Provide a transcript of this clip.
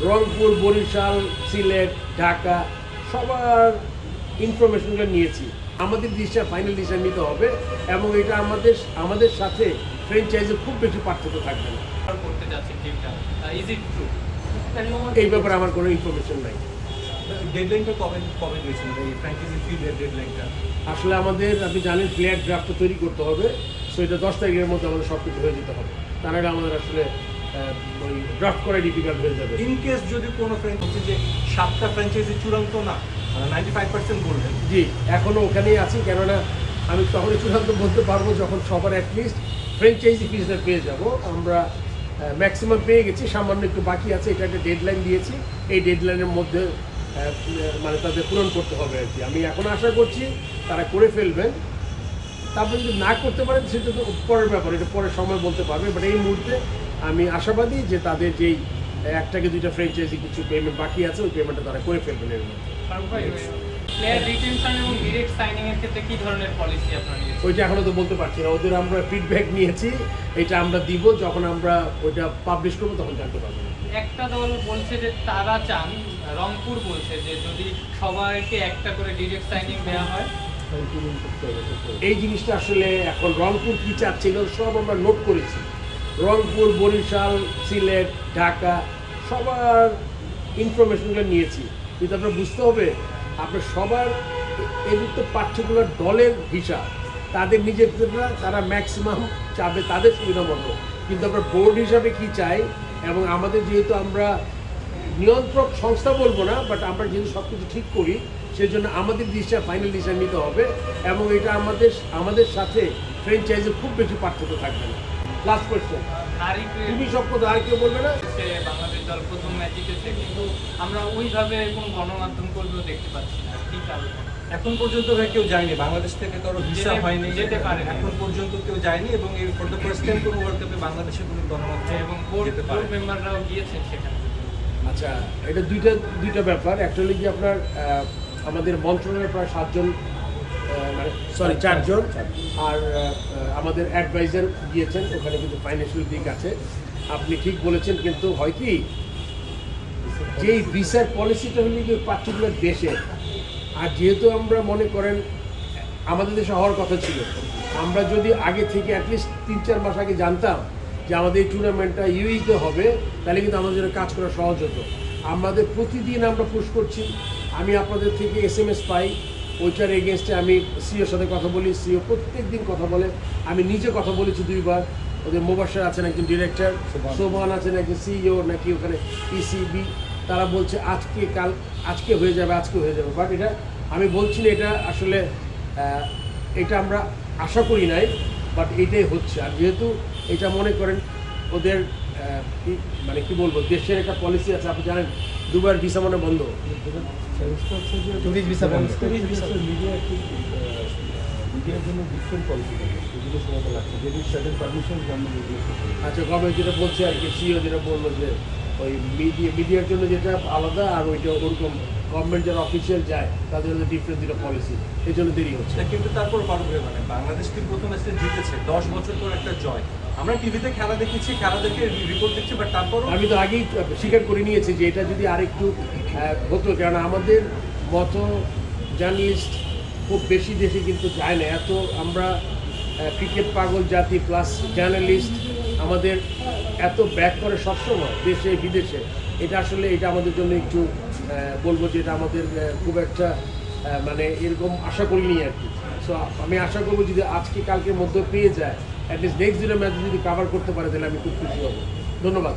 রংপুর, বরিশাল, সিলেট, ঢাকা সবার ইনফরমেশনটা নিয়েছি। আমাদের ডিসিশন ফাইনাল ডিসিশন নিতে হবে এবং এটা আমাদের সাথে ফ্র্যাঞ্চাইজির খুব বেশি পার্থক্য থাকবে না। করতে যাচ্ছে টিমটা, ইজ ইট ট্রু? এই ব্যাপারে আমার কোনো ইনফরমেশন নাই। ডেডলাইনটা কবে দিয়েছেন এই ফ্র্যাঞ্চাইজি ফিল্ডের ডেডলাইনটা? আসলে আমাদের, আপনি জানেন, প্লেয়ার ড্রাফটটা তৈরি করতে হবে, সো এটা 10 তারিখের মধ্যে আমাদের সব কিছু হয়ে যেতে হবে। তার আগে আমাদের আসলে ওই ড্রাফট করা ডিফিকাল্ট হয়ে যাবে। ইন কেস যদি কোনো ফ্র্যাঞ্চাইজি যে 7টা ফ্র্যাঞ্চাইজি চূড়ান্ত না, 95% বললেন। জি, এখনও ওখানেই আছি, কেননা আমি তখনই চূড়ান্ত বলতে পারবো যখন সবার অ্যাটলিস্ট ফ্র্যাঞ্চাইজি ফিজটা পেয়ে যাব। আমরা ম্যাক্সিমাম পেয়ে গেছি, সামান্য একটু বাকি আছে। এটা একটা ডেডলাইন দিয়েছি, এই ডেডলাইনের মধ্যে মানে তাদের পূরণ করতে হবে আর কি। আমি এখন আশা করছি তারা করে ফেলবেন। তারপর যদি না করতে পারেন সেটা তো পরের ব্যাপার, এটা পরের সময় বলতে পারবে। বাট এই মুহূর্তে আমি আশাবাদী যে তাদের যেই 1 থেকে 2টা ফ্র্যাঞ্চাইজি কিছু পেমেন্ট বাকি আছে, ওই পেমেন্টটা তারা করে ফেলবেন এর মধ্যে। প্লেয়ার রিটেনশন এবং ডিরেক্ট সাইনিং এর ক্ষেত্রে কি ধরনের পলিসি আপনারা নিয়েছেন? ওইটা এখনো তো বলতে পারছি না। ওদের আমরা ফিডব্যাক নিয়েছি, এটা আমরা দিব, যখন আমরা ওইটা পাবলিশ করবো তখন জানতে পারবো। একটা দল বলছে যে তারা চান, রংপুর বলছে যে যদি সবাইকে একটা করে ডিরেক্ট সাইনিং দেওয়া হয়। এই জিনিসটা আসলে এখন রংপুর কি চাচ্ছে এগুলো সব আমরা নোট করেছি। রংপুর, বরিশাল, সিলেট, ঢাকা সবার ইনফরমেশনগুলো নিয়েছি। কিন্তু আপনার বুঝতে হবে, আপনার সবার এদের তো পার্টিকুলার দলের হিসাব, তাদের নিজেদেররা তারা ম্যাক্সিমাম চাবে তাদের সুবিধা মতো। কিন্তু আমরা বোর্ড হিসাবে কি চাই, এবং আমাদের যেহেতু আমরা নিয়ন্ত্রক সংস্থা বলবো না, বাট আমরা যেহেতু সব কিছু ঠিক করি, সেই জন্য আমাদের ডিসিশন ফাইনাল ডিসিশন নিতে হবে এবং এটা আমাদের সাথে ফ্র্যাঞ্চাইজির খুব বেশি পার্থক্য থাকবে না। লাস্ট কোয়েশ্চেন, তুমি সব কথা আর কেউ বলবে না? বাংলাদেশ দল প্রথম ম্যাচ জিতেছে, কিন্তু আমরা ওইভাবে কোনো গণমাধ্যম কর্মীও দেখতে পাচ্ছি না, কি কারণে? এখন পর্যন্ত কেউ যায়নি বাংলাদেশ থেকে, কারো ভিসা হয়নি, যেতে পারে এখন পর্যন্ত কেউ যায়নি। এবং এই ফর দ্য ফার্স্ট টাইম কোনো ওয়ার্ল্ড কাপে বাংলাদেশে কোনো গণমাধ্যম এবং বোর্ড মেম্বাররাও গিয়েছেন সেখানে। আচ্ছা, এটা দুইটা ব্যাপার। একটা হলো কি, আপনার আমাদের মন্ত্রণালয়ের প্রায় 7জন, মানে 4জন, আর আমাদের অ্যাডভাইজার গিয়েছেন। ওখানে কিন্তু ফাইন্যান্সিয়াল দিক আছে, আপনি ঠিক বলেছেন। কিন্তু হয় কি, যেই ভিসার পলিসিটা হলে কি পার্টিকুলার দেশে, আর যেহেতু আমরা মনে করেন আমাদের দেশে হওয়ার কথা ছিল, আমরা যদি আগে থেকে অ্যাটলিস্ট 3-4 মাস আগে জানতাম যে আমাদের এই টুর্নামেন্টটা ইউইতে হবে, তাহলে কিন্তু আমাদের জন্য কাজ করা সহজ হতো। আমাদের প্রতিদিন আমরা পুশ করছি, আমি আপনাদের থেকে SMS পাই, ওইটার এগেনস্টে আমি সিওর সাথে কথা বলি, সিও প্রত্যেক দিন কথা বলে। আমি নিজে কথা বলেছি 2বার। ওদের মোবাশ্বের আছেন একজন ডিরেক্টর, সোবান আছেন একজন সিইও, নাকি ওখানে ইসিবি, তারা বলছে আজকে হয়ে যাবে, আজকে হয়ে যাবে। বাট এটা আমি বলছি না, এটা আসলে এটা আমরা আশা করি নাই, বাট এইটাই হচ্ছে। আর যেহেতু এটা মনে করেন ওদের মানে কি বলবো, দেশের একটা পলিসি আছে, আপনি জানেন, দুবার ভিসা মানে বন্ধ, টুরিস্ট ভিসা বন্ধ। আচ্ছা, গভর্নমেন্ট যেটা বলছে আর কি, সিও যেটা বললো যে ওই মিডিয়ার জন্য যেটা আলাদা, আর ওইটা ওরকম গভর্নমেন্ট যারা অফিসিয়াল যায় তাদের জন্য ডিফারেন্ট দুটো পলিসি, এই জন্য দেরি হচ্ছে। কিন্তু তারপর পারবে, মানে বাংলাদেশ টিম প্রথম ম্যাচে জিতেছে, 10 বছর পর একটা জয়। আমরা টিভিতে খেলা দেখেছি, খেলা দেখে রিপোর্ট দেখছি, বাট তারপরও আমি তো আগেই স্বীকার করে নিয়েছি যে এটা যদি আরেকটু হতো, কারণ আমাদের মতো জার্নালিস্ট খুব বেশি দেশে কিন্তু যায় না। এত আমরা ক্রিকেট পাগল জাতি প্লাস জার্নালিস্ট, আমাদের এত ব্যাক করে সবসময় দেশে বিদেশে, এটা আসলে এটা আমাদের জন্য একটু বলবো যে এটা আমাদের খুব একটা মানে এরকম আশা করিনি আর কি। সো আমি আশা করবো যদি আজকে কালকের মধ্যে পেয়ে যায়, অ্যাটলিস্ট নেক্সট দিনের ম্যাচ যদি কভার করতে পারে, তাহলে আমি খুব খুশি হব। ধন্যবাদ।